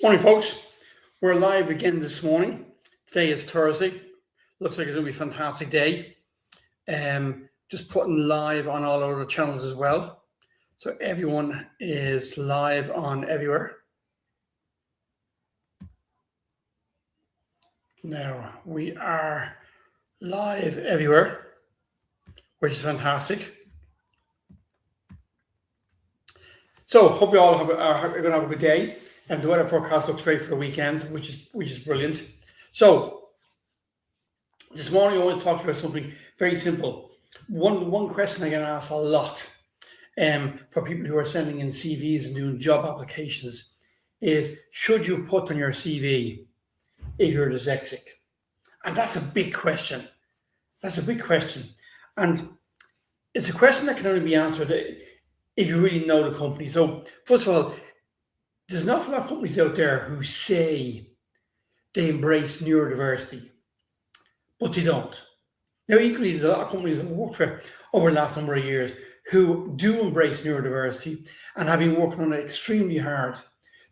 Morning, folks. We're live again this morning. Today is Thursday. Looks like it's going to be a fantastic day. Just putting live on all other channels as well. So everyone is live on everywhere. Now we are live everywhere, which is fantastic. So hope you all are going to have a good day. And the weather forecast looks great for the weekend, which is brilliant. So this morning I want to talk about something very simple. One question I get asked a lot for people who are sending in CVs and doing job applications is, should you put on your CV if you're dyslexic? And that's a big question. That's a big question. And it's a question that can only be answered if you really know the company. So first of all, there's an awful lot of companies out there who say they embrace neurodiversity, but they don't. Now, equally, there's a lot of companies I've worked for over the last number of years who do embrace neurodiversity and have been working on it extremely hard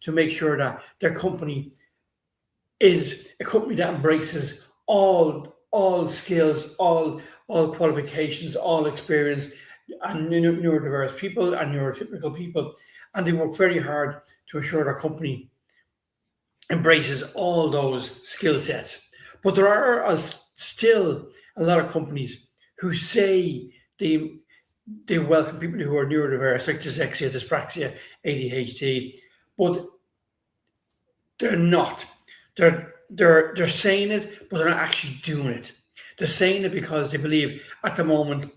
to make sure that their company is a company that embraces all skills, all qualifications, all experience, and neurodiverse people and neurotypical people. And they work very hard to ensure their company embraces all those skill sets. But there are still a lot of companies who say they welcome people who are neurodiverse, like dyslexia, dyspraxia, ADHD, but they're not. They're saying it, but they're not actually doing it. They're saying it because they believe at the moment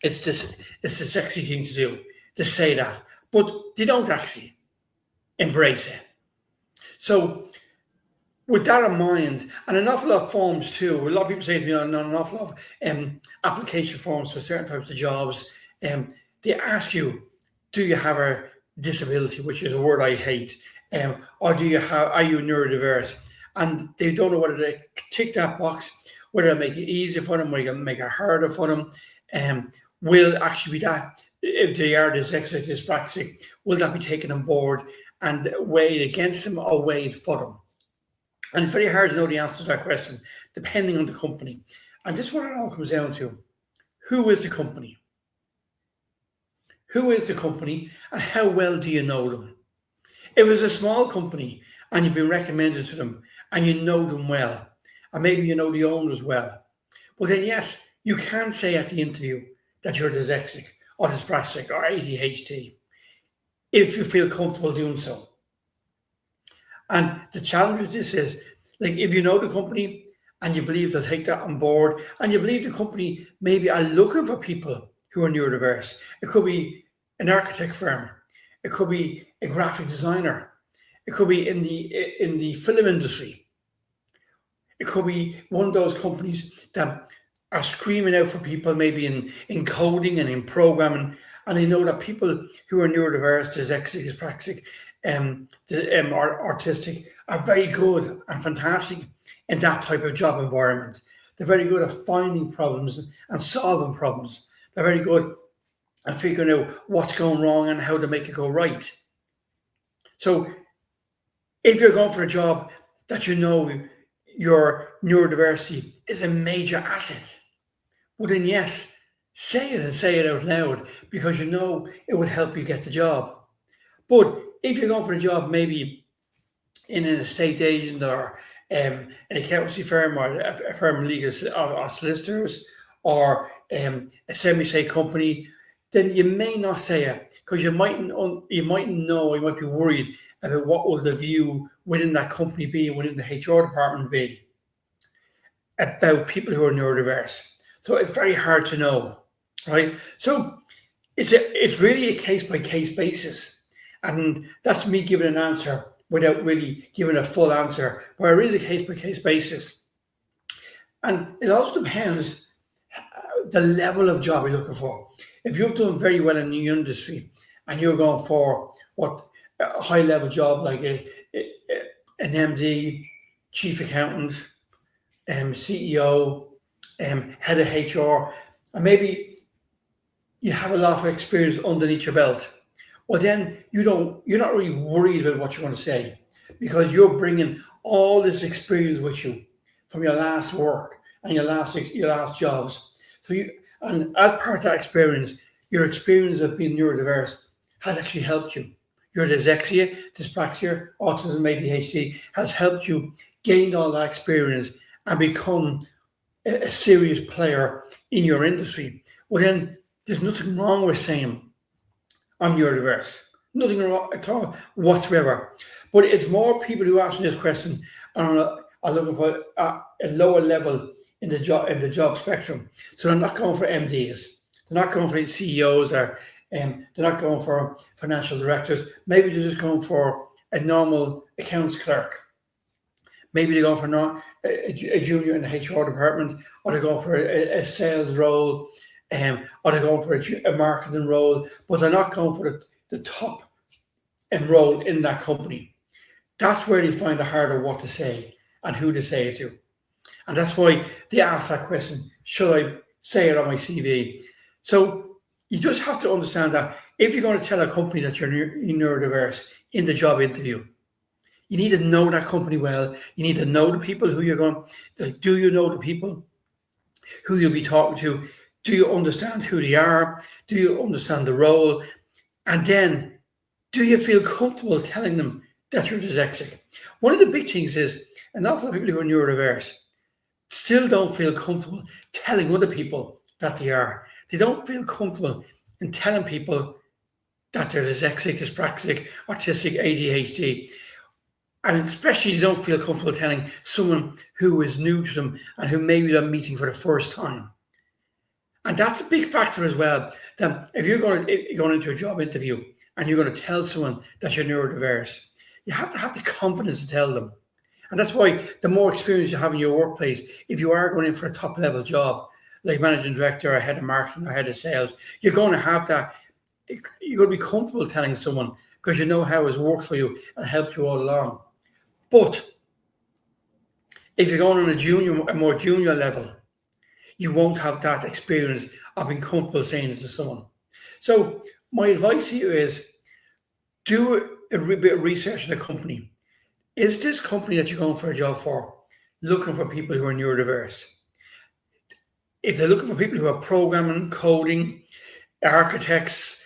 it's the sexy thing to do to say that, but they don't actually embrace it. So with that in mind, and an awful lot of forms too, a lot of people say to me on an awful lot of application forms for certain types of jobs, they ask you, do you have a disability, which is a word I hate, or are you neurodiverse? And they don't know whether to tick that box, whether to make it easier for them, whether to make it harder for them. Will actually be that, if they are dyslexic, dyspraxic, will that be taken on board and weighed against them or weighed for them? And it's very hard to know the answer to that question, depending on the company. And this is what it all comes down to. Who is the company? Who is the company, and how well do you know them? If it's a small company and you've been recommended to them and you know them well, and maybe you know the owners well, well then yes, you can say at the interview that you're dyslexic or dyspraxic or ADHD, if you feel comfortable doing so. And the challenge with this is, like, if you know the company and you believe they'll take that on board, and you believe the company maybe are looking for people who are neurodiverse. It could be an architect firm, it could be a graphic designer, it could be in the film industry, it could be one of those companies that are screaming out for people maybe in coding and in programming, and they know that people who are neurodiverse, dyslexic, dyspraxic, or autistic are very good and fantastic in that type of job environment. They're very good at finding problems and solving problems. They're very good at figuring out what's going wrong and how to make it go right. So if you're going for a job that you know your neurodiversity is a major asset, well then yes, say it and say it out loud, because you know it would help you get the job. But if you're going for a job maybe in an estate agent or an accountancy firm or a firm of legal or solicitors or a semi-state company, then you may not say it, because you might be worried about what will the view within that company be, within the HR department be, about people who are neurodiverse. So it's very hard to know, right? So it's really a case-by-case basis. And that's me giving an answer without really giving a full answer, where it is a case-by-case basis. And it also depends the level of job you're looking for. If you've done very well in your industry and you're going for a high-level job like an MD, chief accountant, CEO, head of HR, and maybe you have a lot of experience underneath your belt, well then you're not really worried about what you're going to say, because you're bringing all this experience with you from your last work and your last jobs. And as part of that experience, your experience of being neurodiverse has actually helped you. Your dyslexia, dyspraxia, autism, ADHD has helped you gain all that experience and become a serious player in your industry. Well, then there's nothing wrong with saying I'm neurodiverse. Nothing wrong at all whatsoever. But it's more people who ask me this question are looking for a lower level in the job spectrum. So they're not going for MDs. They're not going for CEOs, or they're not going for financial directors. Maybe they're just going for a normal accounts clerk. Maybe they're going for a junior in the HR department, or they're going for a sales role, or they're going for a marketing role, but they're not going for the top role in that company. That's where they find it harder what to say and who to say it to. And that's why they ask that question, should I say it on my CV? So you just have to understand that if you're going to tell a company that you're neurodiverse in the job interview, you need to know that company well. You need to know the people who you're going. Do you know the people who you'll be talking to? Do you understand who they are? Do you understand the role? And then, do you feel comfortable telling them that you're dyslexic? One of the big things is an awful lot of people who are neurodiverse still don't feel comfortable telling other people that they are. They don't feel comfortable in telling people that they're dyslexic, dyspraxic, autistic, ADHD. And especially they don't feel comfortable telling someone who is new to them and who maybe they're meeting for the first time. And that's a big factor as well. That if you're going into a job interview and you're going to tell someone that you're neurodiverse, you have to have the confidence to tell them. And that's why the more experience you have in your workplace, if you are going in for a top level job, like managing director or head of marketing or head of sales, you're going to have that. You're going to be comfortable telling someone because you know how it's worked for you and helped you all along. But if you're going on a more junior level, you won't have that experience of being comfortable saying it to someone. So my advice to you is do a bit of research in the company. Is this company that you're going for a job for looking for people who are neurodiverse? If they're looking for people who are programming, coding, architects,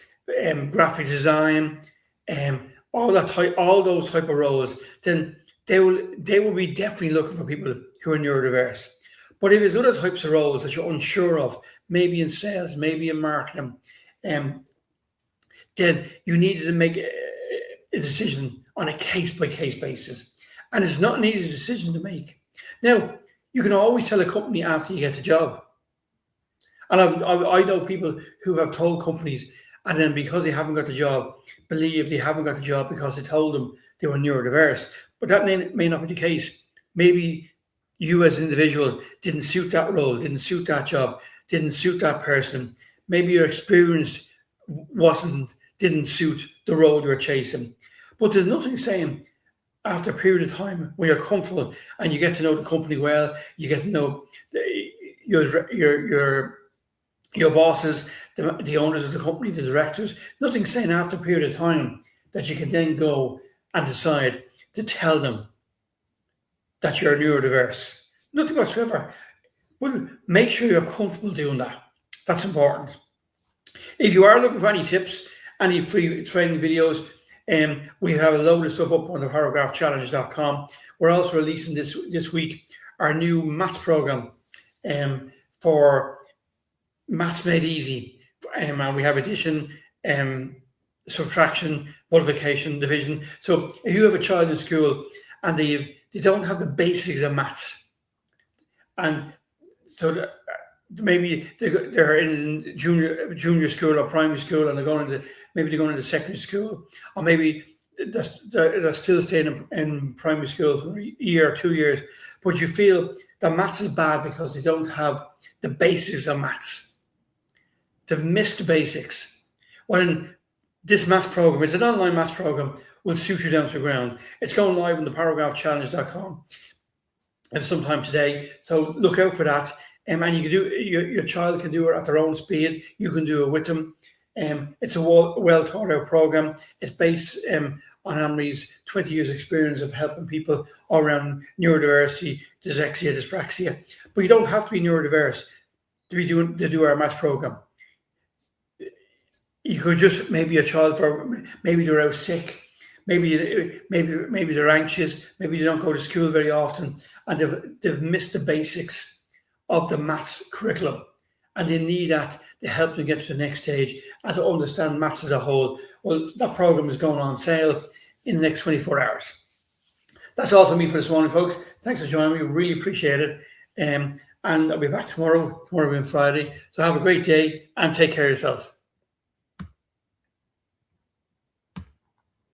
graphic design, all those type of roles, then they will be definitely looking for people who are neurodiverse. But if there's other types of roles that you're unsure of, maybe in sales, maybe in marketing, then you need to make a decision on a case-by-case basis. And it's not an easy decision to make. Now, you can always tell a company after you get the job. And I know people who have told companies, and then because they haven't got the job, believe they haven't got the job because they told them they were neurodiverse. But that may not be the case. Maybe you as an individual didn't suit that role, didn't suit that job, didn't suit that person. Maybe your experience didn't suit the role you were chasing. But there's nothing saying after a period of time when you're comfortable and you get to know the company well, you get to know your bosses, the owners of the company, the directors, nothing saying after a period of time that you can then go and decide to tell them that you're neurodiverse. Nothing whatsoever. But make sure you're comfortable doing that. That's important. If you are looking for any tips, any free training videos, we have a load of stuff up on the paragraphchallenge.com. We're also releasing this week our new maths program for Maths Made Easy. And we have addition, subtraction, multiplication, division. So if you have a child in school and they don't have the basics of maths, and so maybe they're in junior school or primary school, and they're going into secondary school, or maybe they're still staying in primary school for a year or 2 years, but you feel that maths is bad because they don't have the basics of maths. They've missed the basics. Well, in this maths program, it's an online maths program, will suit you down to the ground. It's going live on the paragraphchallenge.com and sometime today. So look out for that. And you can do your child can do it at their own speed. You can do it with them. It's a well thought out program. It's based on Anne-Marie's 20 years experience of helping people around neurodiversity, dyslexia, dyspraxia. But you don't have to be neurodiverse to do our maths program. You could just, maybe a child, maybe they're out sick, maybe they're anxious, maybe they don't go to school very often, and they've missed the basics of the maths curriculum, and they need that to help them get to the next stage and to understand maths as a whole. Well, that program is going on sale in the next 24 hours. That's all from me for this morning, folks. Thanks for joining me. Really appreciate it. And I'll be back tomorrow being Friday. So have a great day and take care of yourself.